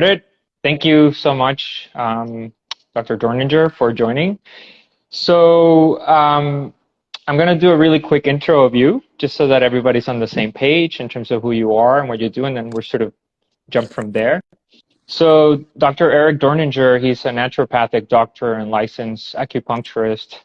started. Thank you so much, Dr. Dorninger, for joining. I'm going to do a really quick intro of you, just so that everybody's on the same page in terms of who you are and what you're doing, and we'll sort of jump from there. So Dr. Eric Dorninger, he's a naturopathic doctor and licensed acupuncturist.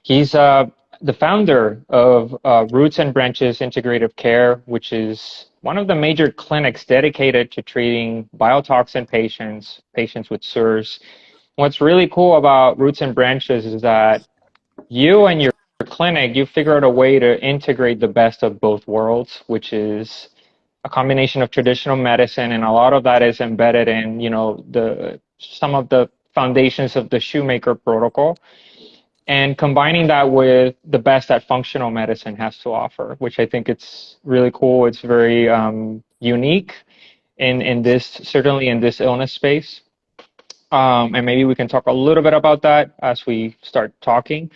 He's the founder of Roots and Branches Integrative Care, which is one of the major clinics dedicated to treating biotoxin patients with CIRS. What's really cool about Roots and Branches is that you and your clinic, you figure out a way to integrate the best of both worlds, which is a combination of traditional medicine, and a lot of that is embedded in, some of the foundations of the shoemaker protocol, and combining that with the best that functional medicine has to offer, which I think it's really cool. It's very unique in this, certainly in this illness space. And maybe we can talk a little bit about that as we start talking.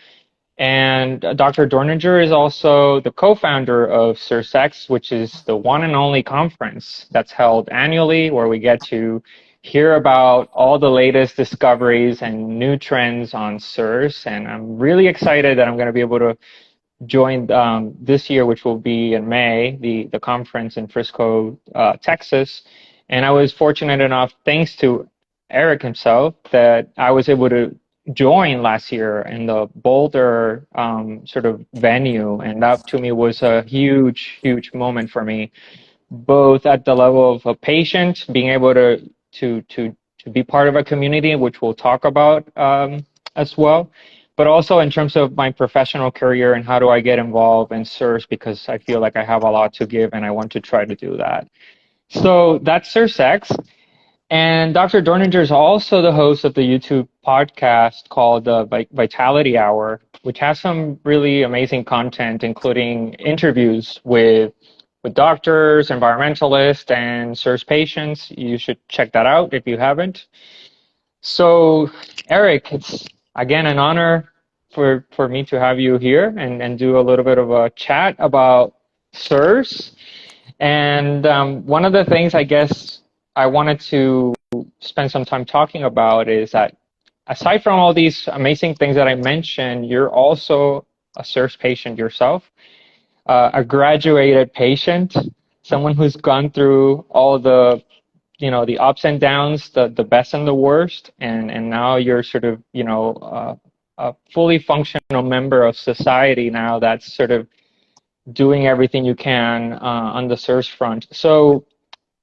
And Dr. Dorninger is also the co-founder of CIRSX, which is the one and only conference that's held annually, where we get to hear about all the latest discoveries and new trends on CIRS. And I'm really excited that I'm going to be able to join this year, which will be in May, the conference in Frisco, Texas. And I was fortunate enough, thanks to Eric himself, that I was able to join last year in the Boulder sort of venue, and that to me was a huge moment for me, both at the level of a patient, being able to be part of a community, which we'll talk about as well, but also in terms of my professional career and how do I get involved in CIRS, because I feel like I have a lot to give and I want to try to do that. So that's CIRSx. And Dr. Dorninger is also the host of the YouTube podcast called the Vitality Hour, which has some really amazing content, including interviews with doctors, environmentalists, and CIRS patients. You should check that out if you haven't. So, Eric, it's again an honor for me to have you here and do a little bit of a chat about CIRS. And one of the things I guess I wanted to spend some time talking about is that aside from all these amazing things that I mentioned, you're also a CIRS patient yourself, a graduated patient, someone who's gone through all the, the ups and downs, the best and the worst, and now you're sort of, a fully functional member of society now that's sort of doing everything you can on the CIRS front. So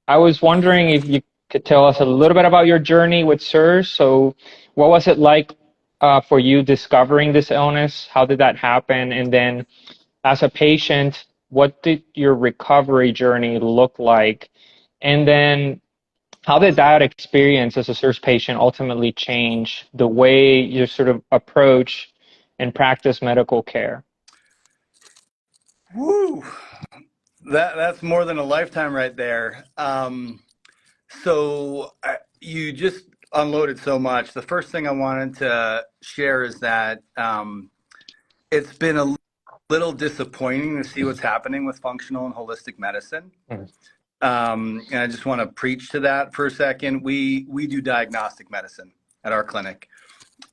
I was wondering if you could tell us a little bit about your journey with CIRS. So what was it like for you discovering this illness? How did that happen? And then as a patient, what did your recovery journey look like? And then how did that experience as a CIRS patient ultimately change the way you sort of approach and practice medical care? Woo! That's more than a lifetime right there. You just unloaded so much. The first thing I wanted to share is that it's been a little disappointing to see what's happening with functional and holistic medicine. And I just want to preach to that for a second. We do diagnostic medicine at our clinic,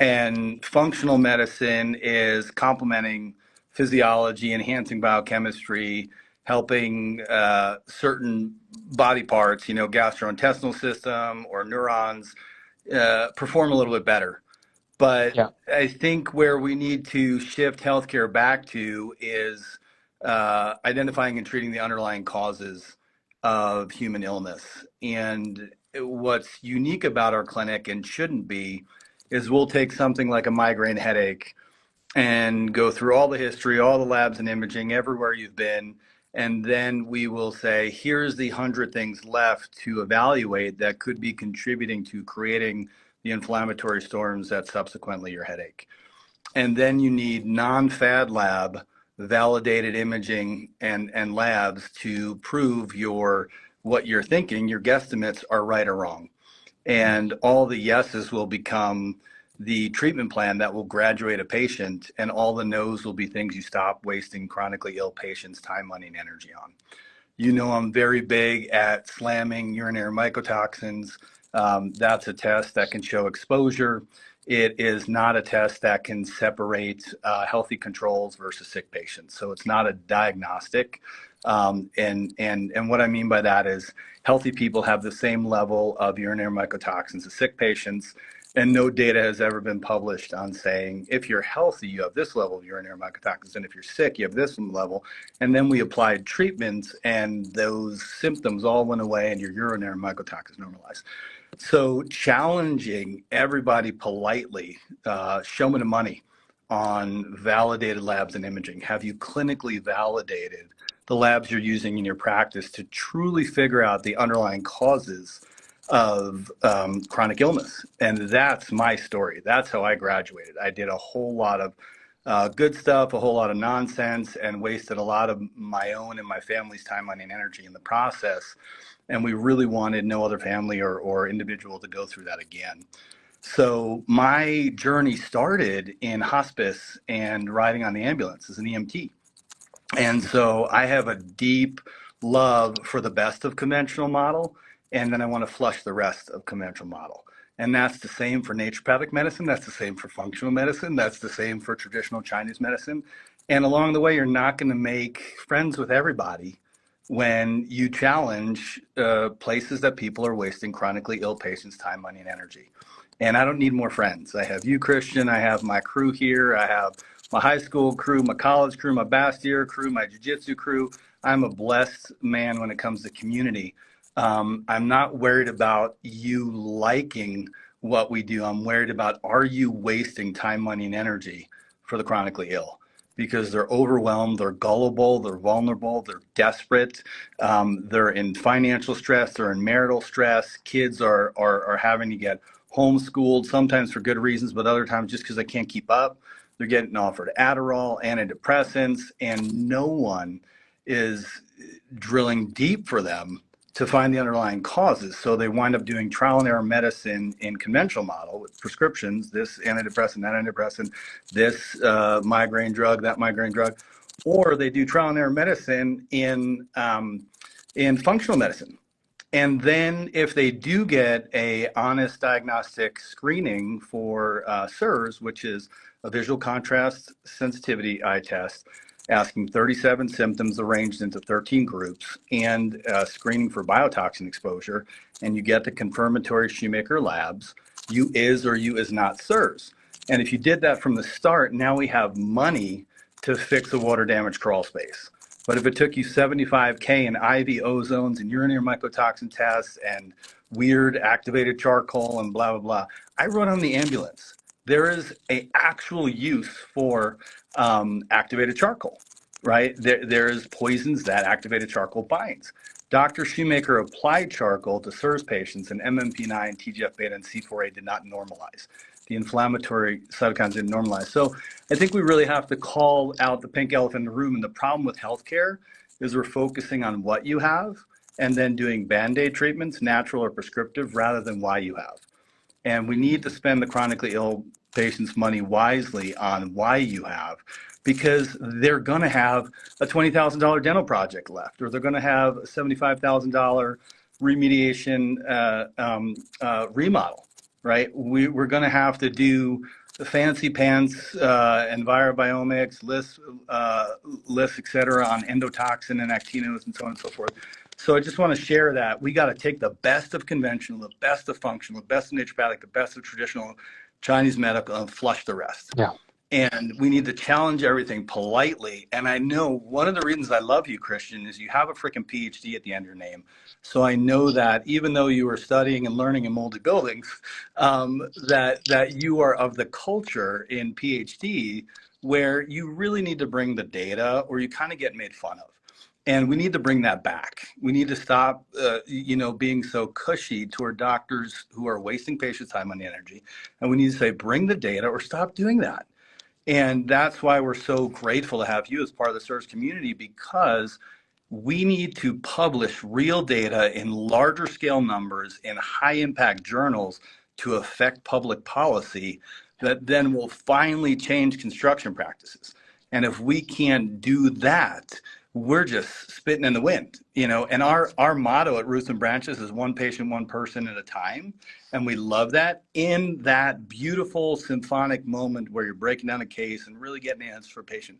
and functional medicine is complementing physiology, enhancing biochemistry, helping certain body parts, gastrointestinal system or neurons, perform a little bit better. But Yeah. I think where we need to shift healthcare back to is identifying and treating the underlying causes of human illness. And what's unique about our clinic, and shouldn't be, is we'll take something like a migraine headache and go through all the history, all the labs and imaging, everywhere you've been, and then we will say, here's the 100 things left to evaluate that could be contributing to creating the inflammatory storms that subsequently your headache. And then you need non-fad lab validated imaging and labs to prove what you're thinking, your guesstimates are right or wrong. And all the yeses will become the treatment plan that will graduate a patient, and all the no's will be things you stop wasting chronically ill patients' time, money, and energy on. I'm very big at slamming urinary mycotoxins That's a test that can show exposure. It is not a test that can separate healthy controls versus sick patients. So it's not a diagnostic. And what I mean by that is healthy people have the same level of urinary mycotoxins as sick patients. And no data has ever been published on saying if you're healthy, you have this level of urinary mycotoxins, and if you're sick, you have this level. And then we applied treatments, and those symptoms all went away, and your urinary mycotoxins normalized. So challenging everybody politely, show me the money on validated labs and imaging. Have you clinically validated the labs you're using in your practice to truly figure out the underlying causes of chronic illness? And that's my story. That's how I graduated. I did a whole lot of good stuff, a whole lot of nonsense, and wasted a lot of my own and my family's time, money, and energy in the process. And we really wanted no other family or individual to go through that again. So my journey started in hospice and riding on the ambulance as an EMT. And so I have a deep love for the best of conventional model, and then I want to flush the rest of conventional model. And that's the same for naturopathic medicine. That's the same for functional medicine. That's the same for traditional Chinese medicine. And along the way, you're not going to make friends with everybody when you challenge places that people are wasting chronically ill patients' time, money, and energy. And I don't need more friends. I have you, Christian. I have my crew here. I have my high school crew, my college crew, my Bastyr crew, my jiu-jitsu crew. I'm a blessed man when it comes to community. I'm not worried about you liking what we do. I'm worried about, are you wasting time, money, and energy for the chronically ill? Because they're overwhelmed, they're gullible, they're vulnerable, they're desperate, they're in financial stress, they're in marital stress. Kids are having to get homeschooled, sometimes for good reasons, but other times just because they can't keep up. They're getting offered Adderall, antidepressants, and no one is drilling deep for them to find the underlying causes. So they wind up doing trial and error medicine in conventional model with prescriptions, this antidepressant, that antidepressant, this migraine drug, that migraine drug, or they do trial and error medicine in functional medicine. And then if they do get a honest diagnostic screening for CIRS, which is a visual contrast sensitivity eye test, asking 37 symptoms arranged into 13 groups, and screening for biotoxin exposure, and you get the confirmatory Shoemaker labs, you is or you is not CIRS. And if you did that from the start, now we have money to fix a water damage crawl space. But if it took you $75K in IV ozones and urinary mycotoxin tests and weird activated charcoal and blah, blah, blah, I run on the ambulance. There is an actual use for activated charcoal, right? There's poisons that activated charcoal binds. Dr. Shoemaker applied charcoal to CIRS patients, and MMP9, TGF-beta, and C4A did not normalize. The inflammatory cytokines didn't normalize. So I think we really have to call out the pink elephant in the room. And the problem with healthcare is we're focusing on what you have and then doing Band-Aid treatments, natural or prescriptive, rather than why you have. And we need to spend the chronically ill patients' money wisely on why you have, because they're going to have a $20,000 dental project left, or they're going to have a $75,000 remediation remodel, right? We're going to have to do the fancy pants, envirobiomics, lists, et cetera, on endotoxin and actinos and so on and so forth. So I just want to share that we got to take the best of conventional, the best of functional, the best of naturopathic, the best of traditional Chinese medical, and flush the rest. Yeah. And we need to challenge everything politely. And I know one of the reasons I love you, Christian, is you have a freaking PhD at the end of your name. So I know that even though you were studying and learning in moldy buildings, that you are of the culture in PhD where you really need to bring the data or you kind of get made fun of. And we need to bring that back. We need to stop, being so cushy toward doctors who are wasting patients' time and energy. And we need to say, bring the data or stop doing that. And that's why we're so grateful to have you as part of the CIRS community, because we need to publish real data in larger scale numbers in high impact journals to affect public policy that then will finally change construction practices. And if we can't do that, we're just spitting in the wind, you know, and our motto at Roots and Branches is one patient, one person at a time. And we love that. In that beautiful symphonic moment where you're breaking down a case and really getting answers for a patient.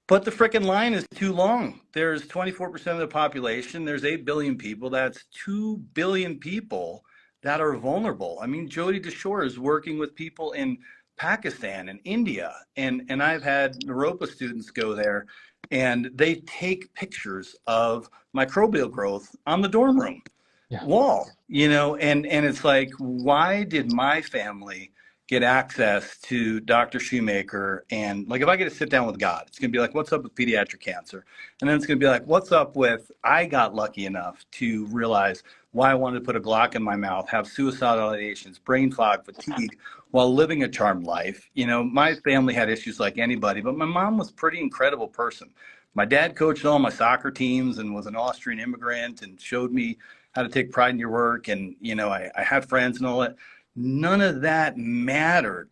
But the frickin' line is too long. There's 24% of the population. There's 8 billion people. That's 2 billion people that are vulnerable. I mean, Jody DeShore is working with people in Pakistan and India. And I've had Naropa students go there, and they take pictures of microbial growth on the dorm room wall, you know, and it's like, why did my family get access to Dr. Shoemaker? And like, if I get to sit down with God, it's going to be like, what's up with pediatric cancer? And then it's going to be like, what's up with, I got lucky enough to realize why I wanted to put a Glock in my mouth, have suicidal ideations, brain fog, fatigue, while living a charmed life. You know, my family had issues like anybody, but my mom was a pretty incredible person. My dad coached all my soccer teams and was an Austrian immigrant and showed me how to take pride in your work. And, you know, I had friends and all that. None of that mattered.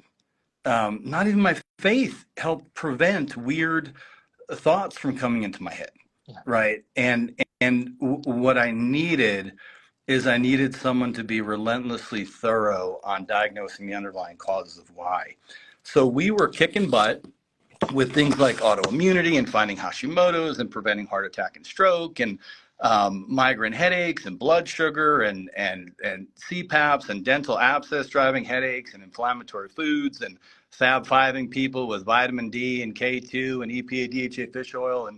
Not even my faith helped prevent weird thoughts from coming into my head. Right. And what I needed is I needed someone to be relentlessly thorough on diagnosing the underlying causes of why. So we were kicking butt with things like autoimmunity and finding Hashimoto's and preventing heart attack and stroke and migraine headaches and blood sugar and CPAPs and dental abscess driving headaches and inflammatory foods and Fab5ing people with vitamin D and K2 and EPA DHA fish oil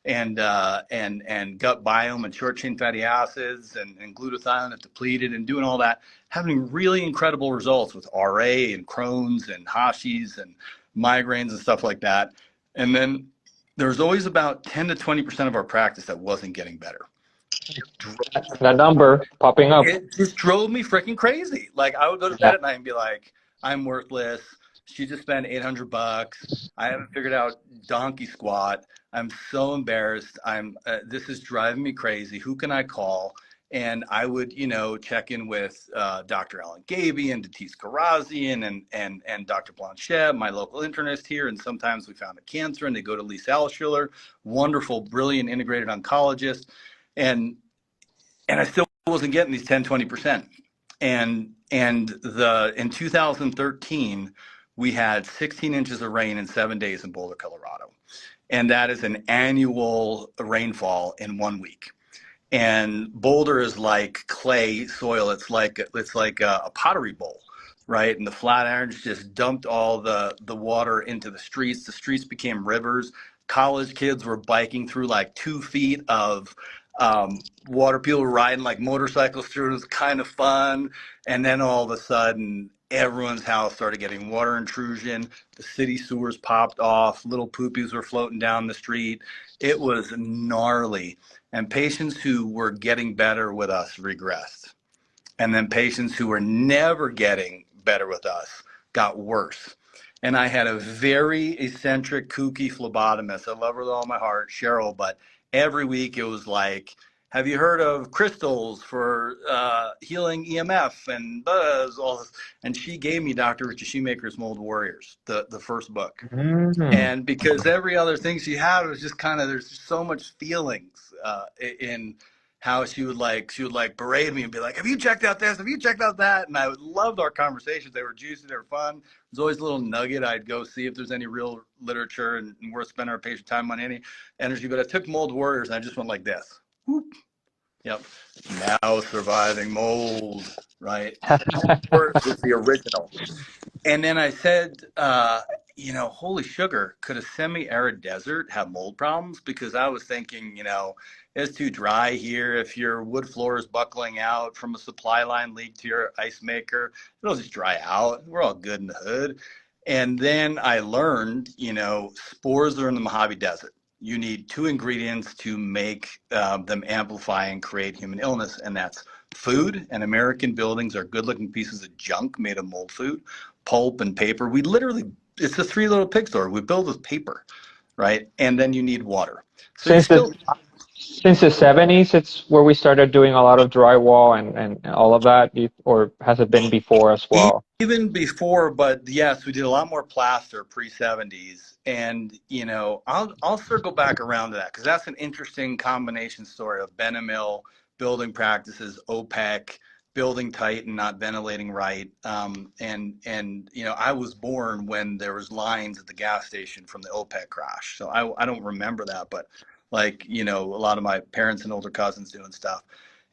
and gut biome and short chain fatty acids and glutathione if depleted and doing all that, having really incredible results with RA and Crohn's and Hashi's and migraines and stuff like that. And then there's always about 10 to 20% of our practice that wasn't getting better. That number popping up. It just drove me freaking crazy. Like, I would go to bed at night and be like, I'm worthless. She just spent $800. I haven't figured out donkey squat. I'm so embarrassed. This is driving me crazy. Who can I call? And I would, you know, check in with Dr. Alan Gaby and Datis Karazian and Dr. Blanchet, my local internist here. And sometimes we found a cancer and they go to Lisa Alschiller, wonderful, brilliant integrated oncologist. And I still wasn't getting these 10, 20%. And in 2013, we had 16 inches of rain in 7 days in Boulder, Colorado. And that is an annual rainfall in 1 week. And Boulder is like clay soil. It's like a pottery bowl, right? And the Flatirons just dumped all the water into the streets. The streets became rivers. College kids were biking through like 2 feet of water. People were riding like motorcycles through. It was kind of fun. And then all of a sudden, everyone's house started getting water intrusion. The city sewers popped off. Little poopies were floating down the street. It was gnarly. And patients who were getting better with us regressed. And then patients who were never getting better with us got worse. And I had a very eccentric, kooky phlebotomist. I love her with all my heart, Cheryl, but every week it was like, have you heard of crystals for healing EMF and buzz? All this. And she gave me Dr. Richard Shoemaker's Mold Warriors, the first book. And because every other thing she had was just kind of, there's just so much feelings in how she would berate me and be like, have you checked out this? Have you checked out that? And I loved our conversations. They were juicy. They were fun. There's always a little nugget. I'd go see if there's any real literature and we're spending our patient time on any energy. But I took Mold Warriors and I just went like this. Whoop. Yep. Now surviving mold, right? Was the original. And then I said, you know, holy sugar, could a semi-arid desert have mold problems? Because I was thinking, you know, it's too dry here. If your wood floor is buckling out from a supply line leak to your ice maker, it'll just dry out. We're all good in the hood. And then I learned, you know, spores are in the Mojave Desert. You need 2 ingredients to make them amplify and create human illness, and that's food. And American buildings are good-looking pieces of junk made of mold food, pulp and paper. We literally, it's a 3 Little Pig store. We build with paper, right? And then you need water. So Since the 70s, it's where we started doing a lot of drywall and all of that, or has it been before as well? Even before, but yes, we did a lot more plaster pre-70s. And, you know, I'll circle back around to that because that's an interesting combination story of Benamil, building practices, OPEC, building tight and not ventilating right. And you know, I was born when there was lines at the gas station from the OPEC crash. So I don't remember that, but like, you know, a lot of my parents and older cousins doing stuff.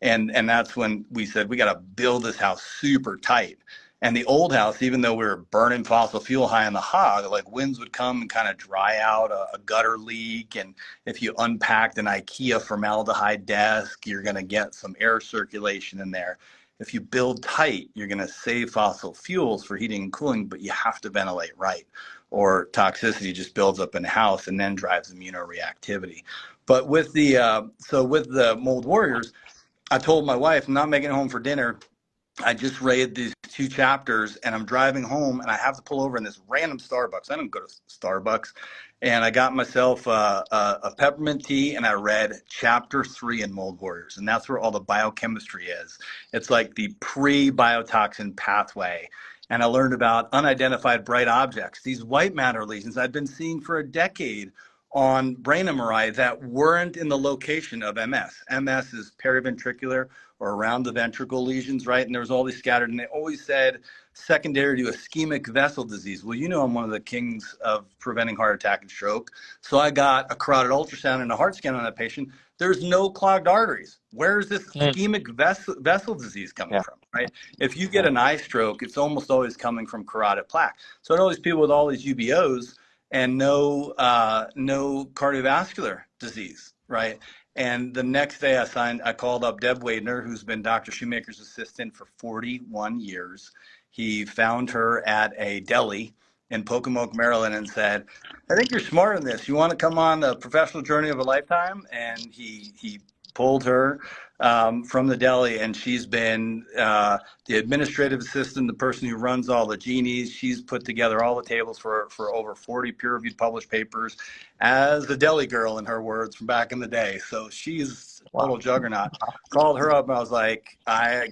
And that's when we said, we got to build this house super tight. And the old house, even though we were burning fossil fuel high on the hog, like winds would come and kind of dry out a gutter leak. And if you unpacked an IKEA formaldehyde desk, you're going to get some air circulation in there. If you build tight, you're going to save fossil fuels for heating and cooling, but you have to ventilate right, or toxicity just builds up in the house and then drives immunoreactivity. But with with the mold warriors, I told my wife, I'm not making it home for dinner. I just read these 2 chapters and I'm driving home and I have to pull over in this random Starbucks. I don't go to Starbucks. And I got myself a peppermint tea and I read chapter 3 in Mold Warriors. And that's where all the biochemistry is. It's like the pre-biotoxin pathway. And I learned about unidentified bright objects, these white matter lesions I'd been seeing for a decade on brain MRI that weren't in the location of MS. MS is periventricular or around the ventricle lesions, right? And there was all these scattered, and they always said secondary to ischemic vessel disease. Well, you know, I'm one of the kings of preventing heart attack and stroke. So I got a carotid ultrasound and a heart scan on that patient. There's no clogged arteries. Where is this ischemic vessel disease coming from, right? If you get an eye stroke, it's almost always coming from carotid plaque. So I know these people with all these UBOs and no cardiovascular disease, right? And the next day I called up Deb Wadner, who's been Dr. Shoemaker's assistant for 41 years. He found her at a deli in Pocomoke, Maryland, and said, I think you're smart in this. You want to come on the professional journey of a lifetime? And he pulled her from the deli, and she's been the administrative assistant, the person who runs all the genies. She's put together all the tables for over 40 peer-reviewed published papers as the deli girl, in her words, from back in the day. So she's a total juggernaut. Called her up and I was like,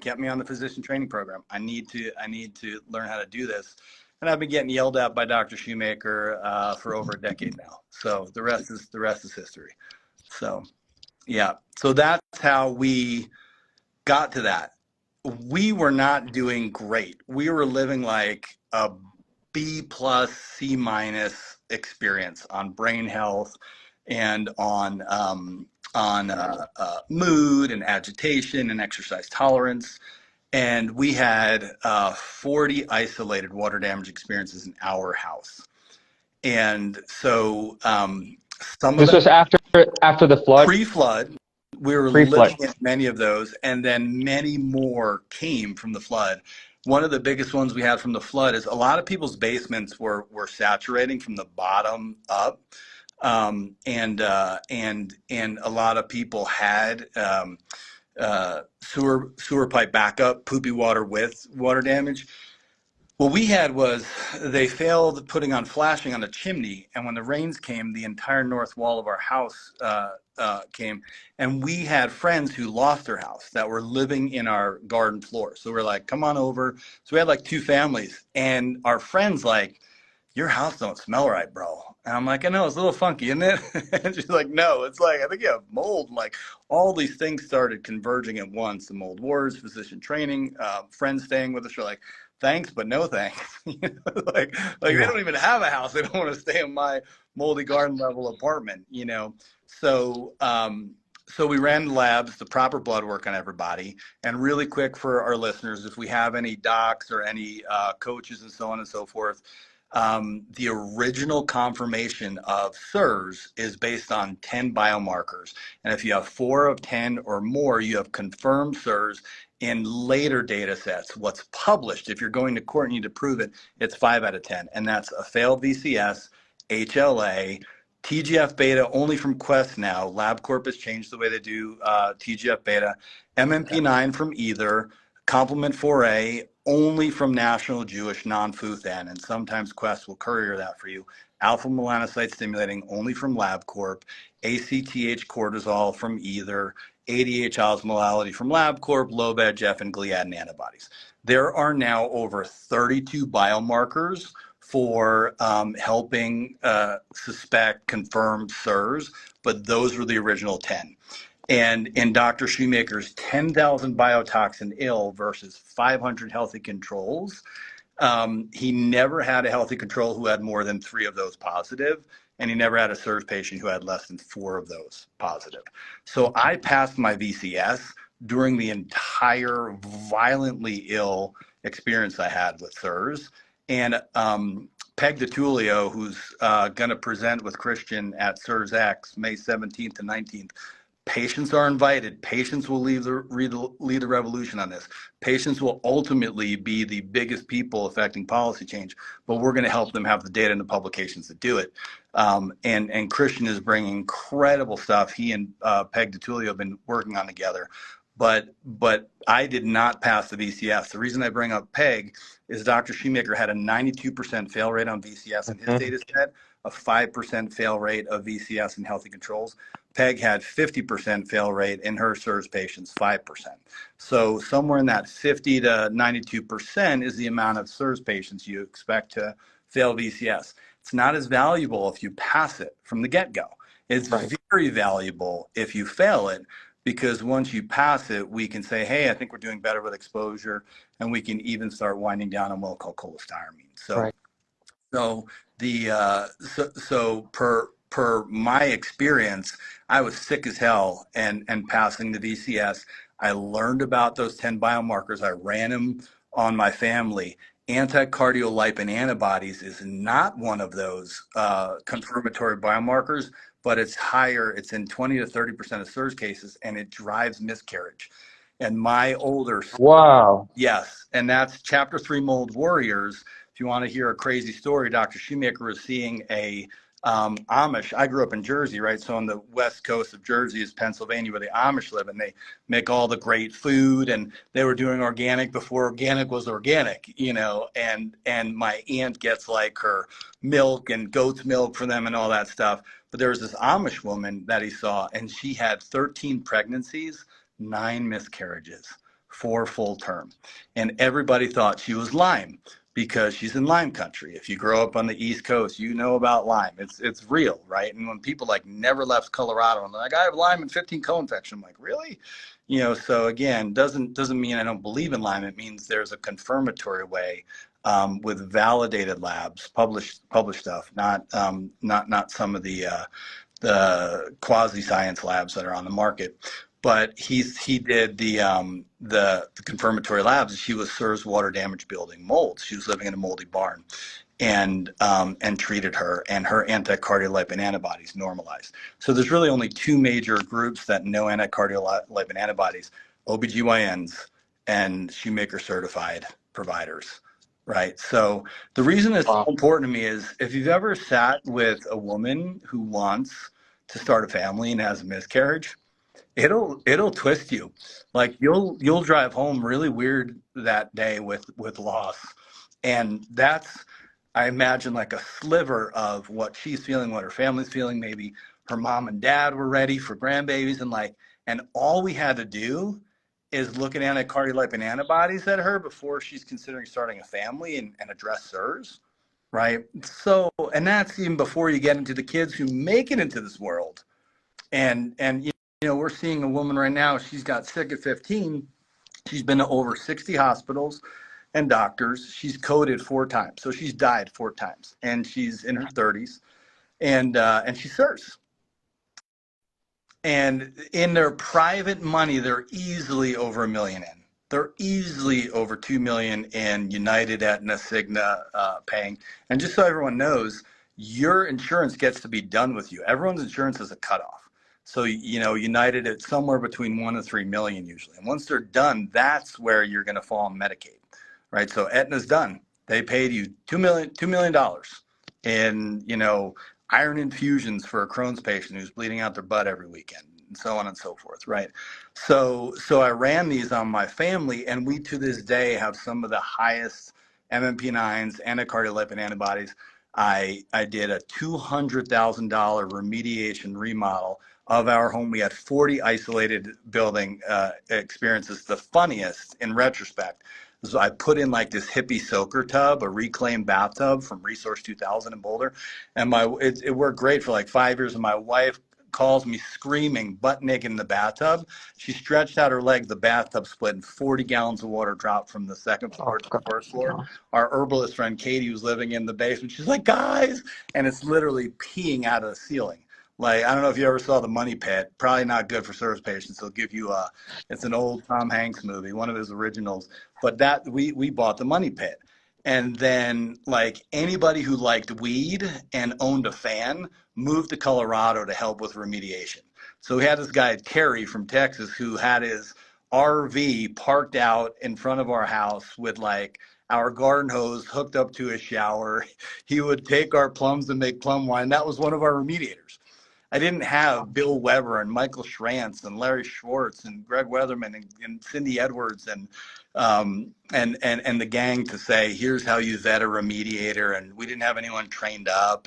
get me on the physician training program. I need to learn how to do this. And I've been getting yelled at by Dr. Shoemaker for over a decade now. So the rest is history. So yeah, so that's how we got to that. We were not doing great. We were living like a B plus, C minus experience on brain health and on mood and agitation and exercise tolerance. And we had 40 isolated water damage experiences in our house. And so some of This them was after the flood? pre-flood. We were Pre-flood. living in many of those, and then many more came from the flood. One of the biggest ones we had from the flood is a lot of people's basements were saturating from the bottom up, and a lot of people had sewer pipe backup, poopy water with water damage. What we had was they failed putting on flashing on the chimney, and when the rains came, the entire north wall of our house came, and we had friends who lost their house that were living in our garden floor. So we're like, come on over. So we had like 2 families, and our friends like, your house don't smell right, bro. And I'm like, I know, it's a little funky, isn't it? And she's like, no, it's like, I think you have mold. Like all these things started converging at once. The mold wars, physician training, friends staying with us are like, thanks, but no thanks. You know, like they don't even have a house. They don't want to stay in my moldy garden level apartment, you know? So, so we ran the labs, the proper blood work on everybody. And really quick for our listeners, if we have any docs or any coaches and so on and so forth, the original confirmation of CIRS is based on 10 biomarkers. And if you have 4 of 10 or more, you have confirmed CIRS in later data sets. What's published, if you're going to court and you need to prove it, it's 5 out of 10. And that's a failed VCS, HLA, TGF beta only from Quest now. LabCorp has changed the way they do TGF beta, MMP9 from either, complement 4A only from National Jewish Non-Futhan, and sometimes Quest will courier that for you. alpha melanocyte stimulating only from LabCorp, ACTH cortisol from either, ADH osmolality from LabCorp, low VEGF, and gliadin antibodies. There are now over 32 biomarkers for helping suspect, confirm CIRS, but those were the original 10. And in Dr. Shoemaker's 10,000 biotoxin ill versus 500 healthy controls, he never had a healthy control who had more than 3 of those positive, and he never had a CIRS patient who had less than 4 of those positive. So I passed my VCS during the entire violently ill experience I had with CIRS. And Peg DiTullio, who's going to present with Christian at CIRSx May 17th to 19th, patients are invited. Patients will lead the revolution on this. Patients will ultimately be the biggest people affecting policy change, but we're going to help them have the data and the publications to do it. And Christian is bringing incredible stuff. He and Peg DiTullio have been working on together. But I did not pass the VCS. The reason I bring up Peg is Dr. Shoemaker had a 92% fail rate on VCS in his data set, a 5% fail rate of VCS in healthy controls. Peg had 50% fail rate in her CIRS patients, 5%. So somewhere in that 50 to 92% is the amount of CIRS patients you expect to fail VCS. It's not as valuable if you pass it from the get-go. It's very valuable if you fail it, because once you pass it, we can say, hey, I think we're doing better with exposure, and we can even start winding down on well-called cholestyramine. So, so per my experience, I was sick as hell and passing the VCS. I learned about those 10 biomarkers. I ran them on my family. Anticardiolipin antibodies is not one of those confirmatory biomarkers, but it's higher. It's in 20 to 30% of CIRS cases, and it drives miscarriage. And my older Wow. Yes, and that's Chapter 3 Mold Warriors. If you want to hear a crazy story, Dr. Shoemaker was seeing a Amish. I grew up in Jersey, right? So on the west coast of Jersey is Pennsylvania, where the Amish live, and they make all the great food, and they were doing organic before organic was organic, you know, and my aunt gets like her milk and goat's milk for them and all that stuff. But there was this Amish woman that he saw, and she had 13 pregnancies, 9 miscarriages, 4 full term. And everybody thought she was Lyme because she's in Lyme country. If you grow up on the East Coast, you know about Lyme. It's real, right? And when people like never left Colorado and they're like, I have Lyme and 15 co-infection, I'm like, really? You know, so again, doesn't mean I don't believe in Lyme. It means there's a confirmatory way with validated labs, published stuff, not some of the quasi-science labs that are on the market. But he did the confirmatory labs. She was CIRS water damage building molds. She was living in a moldy barn, and treated her, and her anticardiolipin antibodies normalized. So there's really only 2 major groups that know anticardiolipin antibodies: OBGYNs and Shoemaker certified providers, right? So the reason it's so important to me is if you've ever sat with a woman who wants to start a family and has a miscarriage, it'll twist you. Like you'll drive home really weird that day with loss. And that's, I imagine, like a sliver of what she's feeling, what her family's feeling. Maybe her mom and dad were ready for grandbabies, and all we had to do is look at anticardiolipin antibodies at her before she's considering starting a family and address CIRS, right? So, and that's even before you get into the kids who make it into this world. And you know, we're seeing a woman right now, she's got sick at 15. She's been to over 60 hospitals and doctors. She's coded 4 times. So she's died 4 times, and she's in her 30s, and she's CIRS. And in their private money, they're easily over $1 million in. They're easily over $2 million in United, Aetna, Cigna paying. And just so everyone knows, your insurance gets to be done with you. Everyone's insurance is a cutoff. So, you know, United, it's somewhere between 1 and 3 million usually. And once they're done, that's where you're going to fall on Medicaid, right? So Aetna's done. They paid you $2 million in, you know, iron infusions for a Crohn's patient who's bleeding out their butt every weekend, and so on and so forth, right? So I ran these on my family, and we to this day have some of the highest MMP9s, anticardiolipin antibodies. I did a $200,000 remediation remodel of our home. We had 40 isolated building experiences. The funniest in retrospect is I put in like this hippie soaker tub, a reclaimed bathtub from Resource 2000 in Boulder, and it worked great for like 5 years. And my wife calls me screaming, butt naked in the bathtub. She stretched out her leg, the bathtub split, and 40 gallons of water dropped from the second Oh, floor to the God. first floor. No. Our herbalist friend Katie was living in the basement. She's like, guys, and it's literally peeing out of the ceiling. Like, I don't know if you ever saw The Money Pit. Probably not good for CIRS patients. They'll give you it's an old Tom Hanks movie, one of his originals. But that we bought The Money Pit. And then, like, anybody who liked weed and owned a fan moved to Colorado to help with remediation. So we had this guy, Terry from Texas, who had his RV parked out in front of our house with like our garden hose hooked up to his shower. He would take our plums and make plum wine. That was one of our remediators. I didn't have Bill Weber and Michael Schrantz and Larry Schwartz and Greg Weatherman and Cindy Edwards and the gang to say, here's how you vet a remediator. And we didn't have anyone trained up.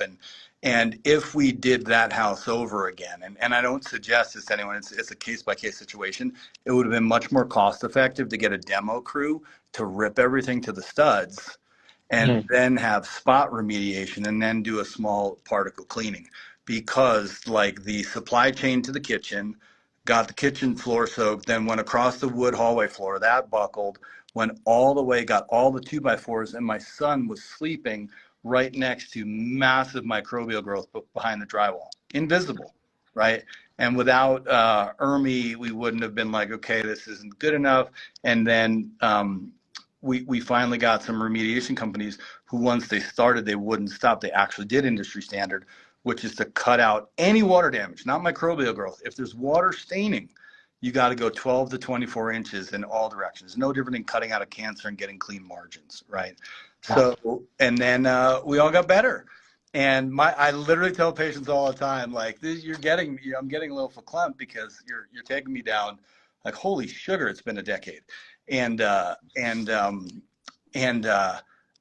And if we did that house over again, and I don't suggest this to anyone, it's a case by case situation, it would have been much more cost effective to get a demo crew to rip everything to the studs and then have spot remediation and then do a small particle cleaning, because like the supply chain to the kitchen got the kitchen floor soaked, then went across the wood hallway floor, that buckled, went all the way, got all the 2x4s, and my son was sleeping right next to massive microbial growth behind the drywall, invisible, right? And without ERMI, we wouldn't have been like, okay, this isn't good enough. And then we finally got some remediation companies who, once they started, they wouldn't stop. They actually did industry standard, which is to cut out any water damage, not microbial growth. If there's water staining, you got to go 12 to 24 inches in all directions. No different than cutting out a cancer and getting clean margins, right? Yeah. So, and then we all got better. And I literally tell patients all the time, like, I'm getting a little verklempt because you're taking me down, like, holy sugar, it's been a decade. And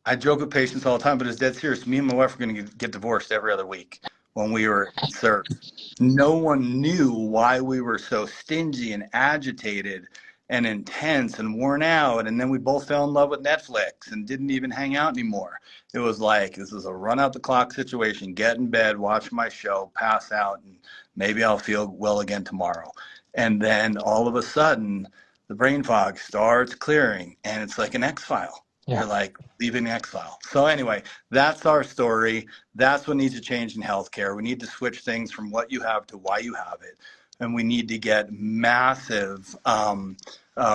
I joke with patients all the time, but it's dead serious. Me and my wife are going to get divorced every other week when we were in CIRS. No one knew why we were so stingy and agitated and intense and worn out. And then we both fell in love with Netflix and didn't even hang out anymore. It was like, this is a run out the clock situation. Get in bed, watch my show, pass out, and maybe I'll feel well again tomorrow. And then all of a sudden, the brain fog starts clearing, and it's like an X-file. Yeah. You're like leaving the X-file. So anyway, that's our story. That's what needs to change in healthcare. We need to switch things from what you have to why you have it. And we need to get massive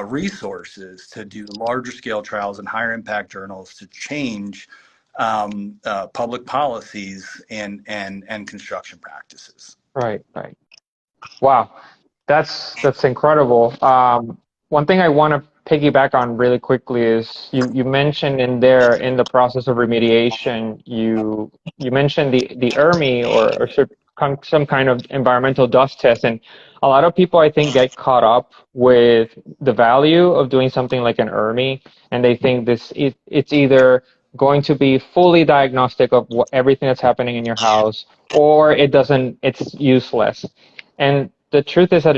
resources to do larger scale trials and higher impact journals to change public policies and construction practices. Right. Right. Wow. That's incredible. One thing I want to piggyback on really quickly is you mentioned in there in the process of remediation, you mentioned the ERMI or some kind of environmental dust test, and a lot of people I think get caught up with the value of doing something like an ERMI, and they think it's either going to be fully diagnostic of everything that's happening in your house, or it's useless. And the truth is that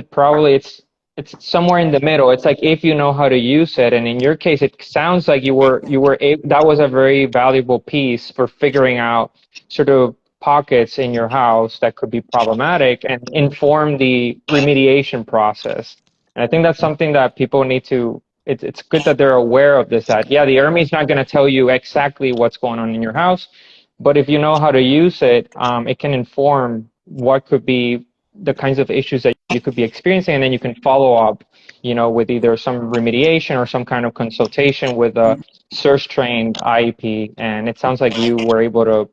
it's somewhere in the middle. It's like if you know how to use it, and in your case, it sounds like that was a very valuable piece for figuring out sort of pockets in your house that could be problematic and inform the remediation process. And I think that's something that people need to. It's good that they're aware of this. That yeah, the ERMI is not going to tell you exactly what's going on in your house, but if you know how to use it, it can inform what could be the kinds of issues that you could be experiencing, and then you can follow up, with either some remediation or some kind of consultation with a CIRS trained IEP. And it sounds like you were able to,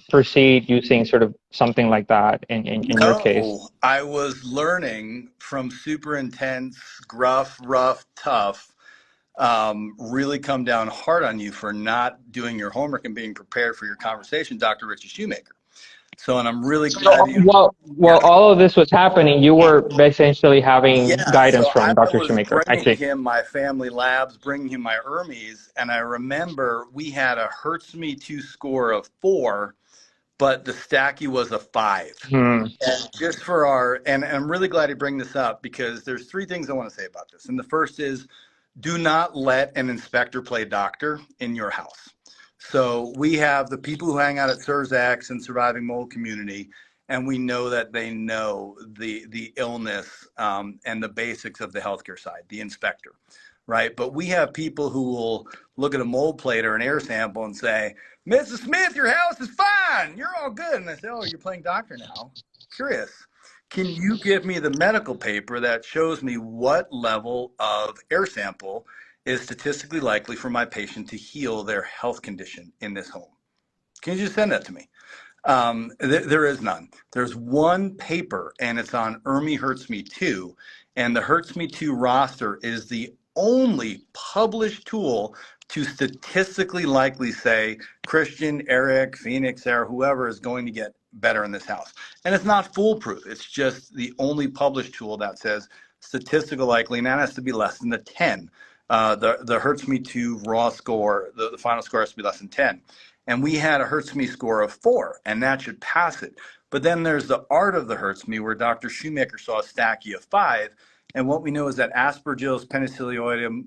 proceed using sort of something like that in your case. No, I was learning from super intense, gruff, rough, tough, really come down hard on you for not doing your homework and being prepared for your conversation, Dr. Richie Shoemaker. So, and I'm really So, glad you, while yeah. all of this was happening, you were essentially having Yeah, guidance so I from Dr. was Shoemaker. I bringing see. him my family labs, bringing him my Hermes, and I remember we had a Hertzme 2 score of 4, but the Stacky was a 5. Hmm. And just for our, and I'm really glad you bring this up because there's 3 things I want to say about this. And the first is, do not let an inspector play doctor in your house. So we have the people who hang out at CIRSX and Surviving Mold Community, and we know that they know the illness and the basics of the healthcare side, the inspector, right? But we have people who will look at a mold plate or an air sample and say, Mrs. Smith, your house is fine. You're all good. And I say, oh, you're playing doctor now. Curious. Can you give me the medical paper that shows me what level of air sample is statistically likely for my patient to heal their health condition in this home? Can you just send that to me? There is none. There's one paper, and it's on ERMI Hertzme 2, and the Hertzme 2 roster is the only published tool to statistically likely say Christian, Eric, Phoenix, Sarah, whoever is going to get better in this house. And it's not foolproof. It's just the only published tool that says statistical likely, and that has to be less than the 10. The Hertzme 2 raw score, the final score has to be less than 10. And we had a Hertzme score of 4, and that should pass it. But then there's the art of the Hertzme, where Dr. Shoemaker saw a Stacky of 5, and what we know is that Aspergillus, Penicillioides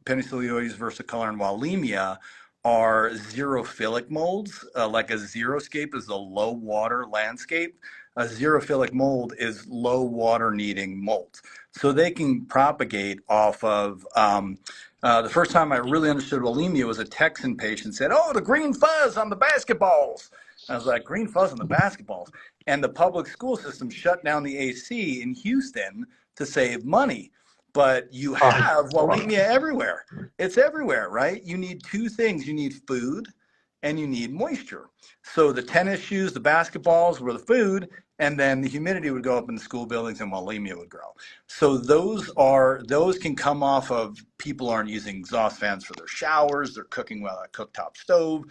versicolor, and Wallemia are xerophilic molds. Like a xeroscape is a low water landscape. A xerophilic mold is low water needing mold. So they can propagate off of the first time I really understood Wallemia was a Texan patient said, oh, the green fuzz on the basketballs. I was like, green fuzz on the basketballs. And the public school system shut down the AC in Houston to save money. But you Oh, have wow. Wallemia everywhere. It's everywhere, right? You need 2 things. You need food and you need moisture. So the tennis shoes, the basketballs were the food, and then the humidity would go up in the school buildings and Wallemia would grow. So those can come off of people aren't using exhaust fans for their showers. They're cooking well at a cooktop stove.